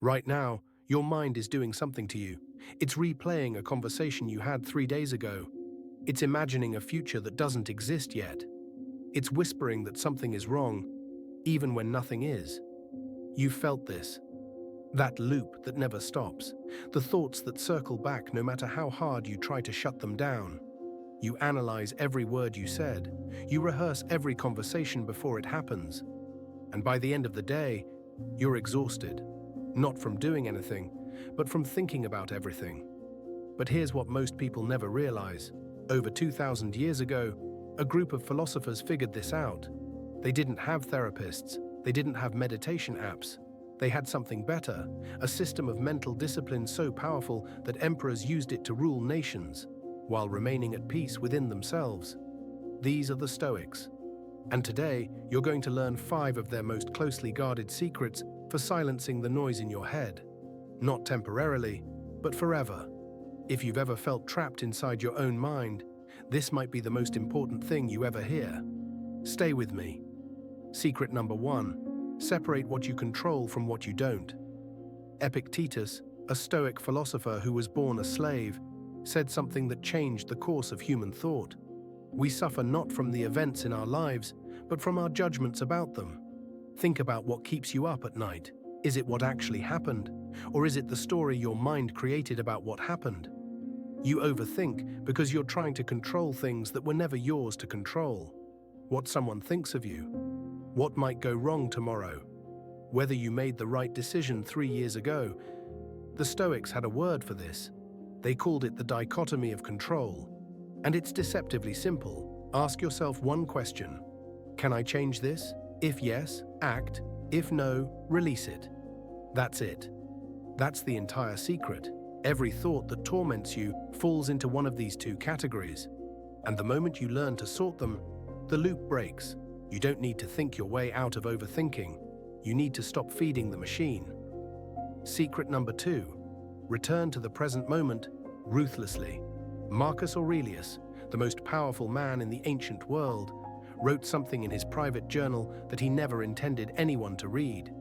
Right now, your mind is doing something to you. It's replaying a conversation you had 3 days ago. It's imagining a future that doesn't exist yet. It's whispering that something is wrong, even when nothing is. You've felt this. That loop that never stops. The thoughts that circle back no matter how hard you try to shut them down. You analyze every word you said. You rehearse every conversation before it happens. And by the end of the day, you're exhausted. Not from doing anything, but from thinking about everything. But here's what most people never realize. Over 2,000 years ago, a group of philosophers figured this out. They didn't have therapists. They didn't have meditation apps. They had something better, a system of mental discipline so powerful that emperors used it to rule nations, while remaining at peace within themselves. These are the Stoics. And today, you're going to learn 5 of their most closely guarded secrets for silencing the noise in your head. Not temporarily, but forever. If you've ever felt trapped inside your own mind, this might be the most important thing you ever hear. Stay with me. Secret number 1. Separate what you control from what you don't. Epictetus, a Stoic philosopher who was born a slave, said something that changed the course of human thought. We suffer not from the events in our lives, but from our judgments about them. Think about what keeps you up at night. Is it what actually happened? Or is it the story your mind created about what happened? You overthink because you're trying to control things that were never yours to control. What someone thinks of you. What might go wrong tomorrow. Whether you made the right decision 3 years ago. The Stoics had a word for this. They called it the dichotomy of control. And it's deceptively simple. Ask yourself one question. Can I change this? If yes, act. If no, release it. That's it. That's the entire secret. Every thought that torments you falls into one of these 2 categories. And the moment you learn to sort them, the loop breaks. You don't need to think your way out of overthinking. You need to stop feeding the machine. Secret number 2. Return to the present moment ruthlessly. Marcus Aurelius, the most powerful man in the ancient world, wrote something in his private journal that he never intended anyone to read.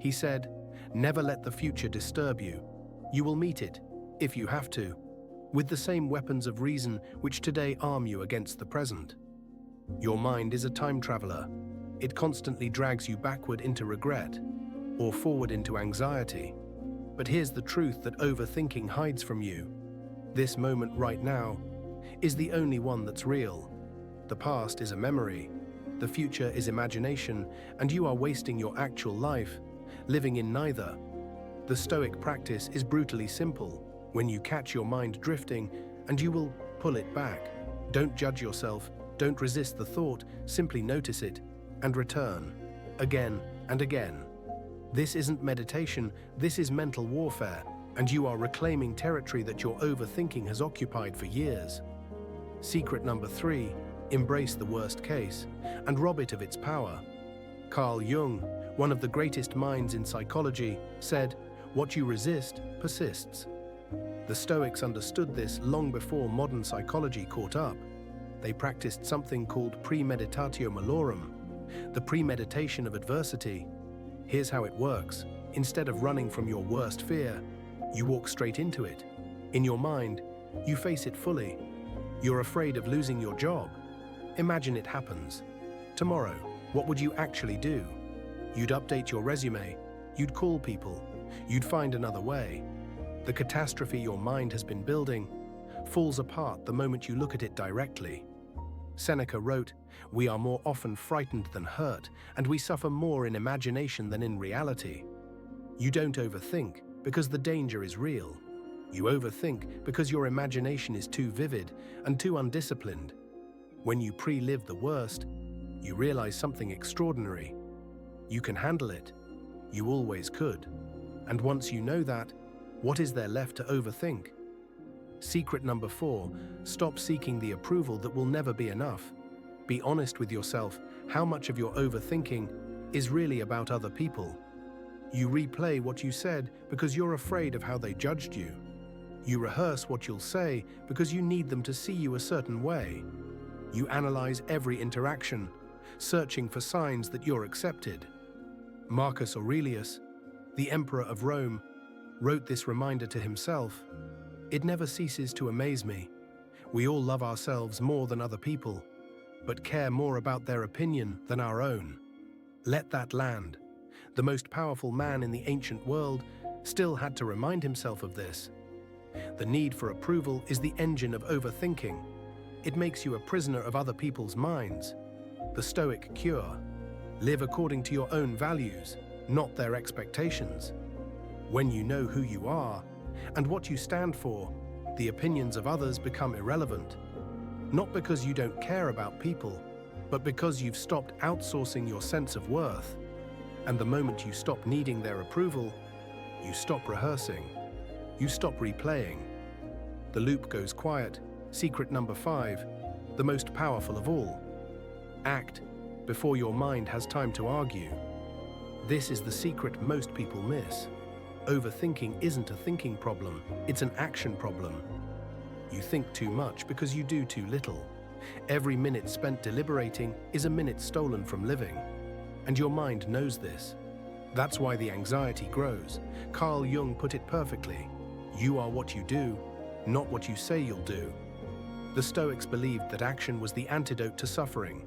He said, "Never let the future disturb you. You will meet it, if you have to, with the same weapons of reason which today arm you against the present." Your mind is a time traveler. It constantly drags you backward into regret, or forward into anxiety. But here's the truth that overthinking hides from you. This moment right now is the only one that's real. The past is a memory, the future is imagination, and you are wasting your actual life, living in neither. The Stoic practice is brutally simple. When you catch your mind drifting, and you will pull it back. Don't judge yourself, don't resist the thought, simply notice it, and return, again and again. This isn't meditation, this is mental warfare, and you are reclaiming territory that your overthinking has occupied for years. Secret number 3, embrace the worst case, and rob it of its power. Carl Jung, one of the greatest minds in psychology, said, "What you resist persists." The Stoics understood this long before modern psychology caught up. They practiced something called Premeditatio Malorum, the premeditation of adversity. Here's how it works. Instead of running from your worst fear, you walk straight into it. In your mind, you face it fully. You're afraid of losing your job. Imagine it happens. Tomorrow, what would you actually do? You'd update your resume. You'd call people. You'd find another way. The catastrophe your mind has been building falls apart the moment you look at it directly. Seneca wrote, "We are more often frightened than hurt, and we suffer more in imagination than in reality." You don't overthink because the danger is real. You overthink because your imagination is too vivid and too undisciplined. When you pre-live the worst, you realize something extraordinary. You can handle it. You always could. And once you know that, what is there left to overthink? Secret number 4, stop seeking the approval that will never be enough. Be honest with yourself. How much of your overthinking is really about other people? You replay what you said because you're afraid of how they judged you. You rehearse what you'll say because you need them to see you a certain way. You analyze every interaction, searching for signs that you're accepted. Marcus Aurelius, The Emperor of Rome wrote this reminder to himself: "It never ceases to amaze me. We all love ourselves more than other people, but care more about their opinion than our own." Let that land. The most powerful man in the ancient world still had to remind himself of this. The need for approval is the engine of overthinking. It makes you a prisoner of other people's minds. The Stoic cure: live according to your own values, not their expectations. When you know who you are and what you stand for, the opinions of others become irrelevant. Not because you don't care about people, but because you've stopped outsourcing your sense of worth. And the moment you stop needing their approval, you stop rehearsing. You stop replaying. The loop goes quiet. Secret number 5, the most powerful of all. Act before your mind has time to argue. This is the secret most people miss. Overthinking isn't a thinking problem, it's an action problem. You think too much because you do too little. Every minute spent deliberating is a minute stolen from living. And your mind knows this. That's why the anxiety grows. Carl Jung put it perfectly: you are what you do, not what you say you'll do. The Stoics believed that action was the antidote to suffering.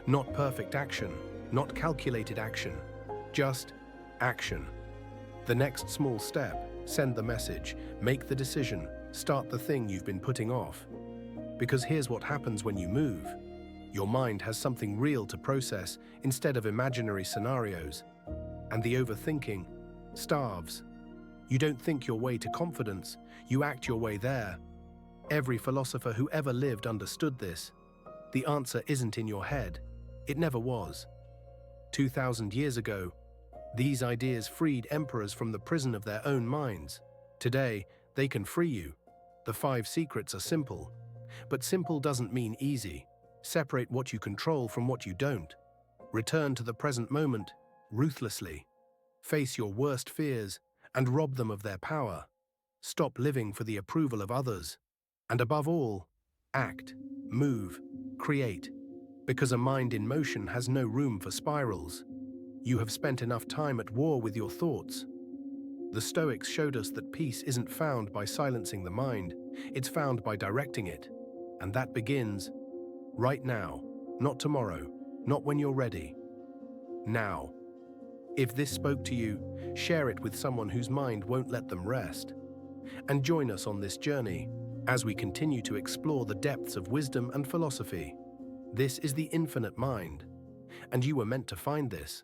Not perfect action, not calculated action, just action. The next small step: send the message, make the decision, start the thing you've been putting off. Because here's what happens when you move. Your mind has something real to process instead of imaginary scenarios. And the overthinking starves. You don't think your way to confidence, you act your way there. Every philosopher who ever lived understood this. The answer isn't in your head. It never was. 2,000 years ago, these ideas freed emperors from the prison of their own minds. Today, they can free you. The 5 secrets are simple. But simple doesn't mean easy. Separate what you control from what you don't. Return to the present moment, ruthlessly. Face your worst fears and rob them of their power. Stop living for the approval of others. And above all, act, move, create. Because a mind in motion has no room for spirals. You have spent enough time at war with your thoughts. The Stoics showed us that peace isn't found by silencing the mind, it's found by directing it. And that begins right now, not tomorrow, not when you're ready. Now. If this spoke to you, share it with someone whose mind won't let them rest. And join us on this journey as we continue to explore the depths of wisdom and philosophy. This is the infinite mind, and you were meant to find this.